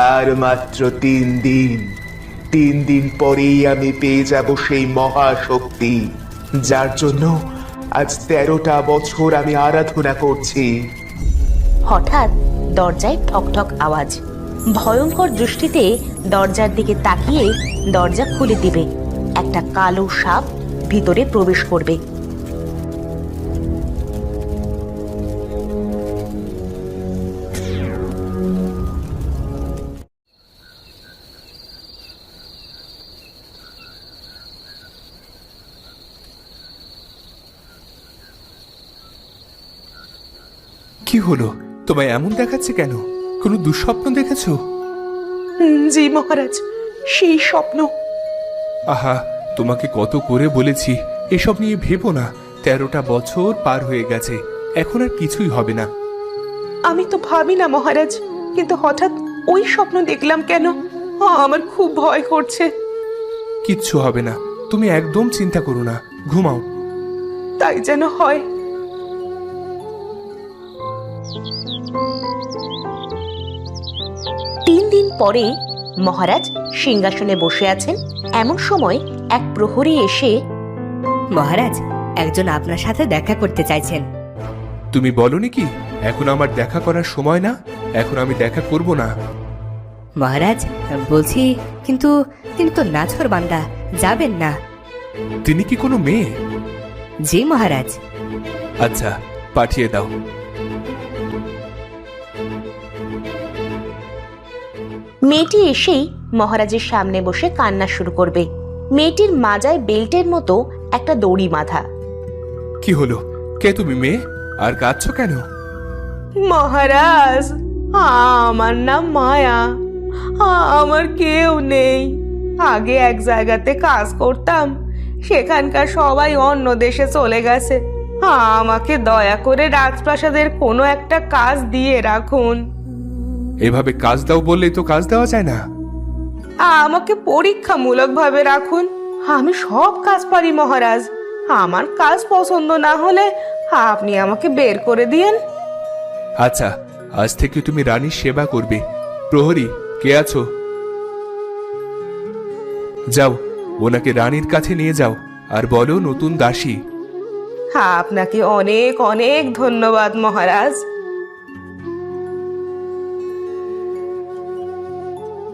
আর মাত্র 3 দিন, 3 দিন পরেই আমি পেয়ে যাব সেই মহাশক্তি যার জন্য আজ 13টা বছর আমি আরাধনা করছি। হঠাৎ দরজায় ঠকঠক আওয়াজ। ভয়ঙ্কর দৃষ্টিতে দরজার দিকে তাকিয়ে দরজা খুলে দিবে। একটা কালো সাপ ভিতরে প্রবেশ করবে। কি হলো? তোমায় এমন দেখাচ্ছে কেন? কোনো দুঃস্বপ্ন দেখেছো? জি মহারাজ, সেই স্বপ্ন। আহা, তোমাকে কত করে বলেছি এসব নিয়ে ভেবো না। 13টা বছর পার হয়ে গেছে, এখন আর কিছুই হবে না। আমি তো ভাবি না মহারাজ, কিন্তু হঠাৎ ওই স্বপ্ন দেখলাম কেন? আমার খুব ভয় করছে। কিচ্ছু হবে না, তুমি একদম চিন্তা করো না, ঘুমাও। তাই যেন হয়। 3 দিন পরে মহারাজ সিংহাসনে বসে আছেন। এমন সময় এক প্রহরী এসে, মহারাজ, একজন আপনার সাথে দেখা করতে চাইছেন। তুমি বলনি কি এখন আমার দেখা করার সময় না? এখন আমি দেখা করব না। মহারাজ বলছি, কিন্তু তিনি তো নাছর বান্দা, যাবেন না। তিনি কি কোনো মেয়ে? জি মহারাজ। আচ্ছা, পাঠিয়ে দাও। মেয়েটি এসেই মহারাজের সামনে বসে কান্না শুরু করবে। মেয়েটির মাজায় বেল্টের মতো একটা দড়ি বাঁধা। কি হলো? কে তুমি মেয়ে? আর কাঁদছো কেন? মহারাজ, আমার নাম মায়া। আমার কেউ নেই। আগে এক জায়গাতে কাজ করতাম, সেখানকার সবাই অন্য দেশে চলে গেছে। আমাকে দয়া করে রাজপ্রাসাদের কোনো একটা কাজ দিয়ে রাখুন। এভাবে কাজ দাও বললেই তো কাজ দেওয়া যায় না। আমাকে পরীক্ষামূলক ভাবে রাখুন। আমি সব কাজ পারি মহারাজ। আমার কাজ পছন্দ না হলে আপনি আমাকে বের করে দিয়েন। আচ্ছা, আজ থেকে তুমি রানীর সেবা করবে। প্রহরী, কে আছো? যাও, ওনাকে রানীর কাছে নিয়ে যাও আর বলো নতুন দাসী। আপনাকে অনেক অনেক ধন্যবাদ মহারাজ।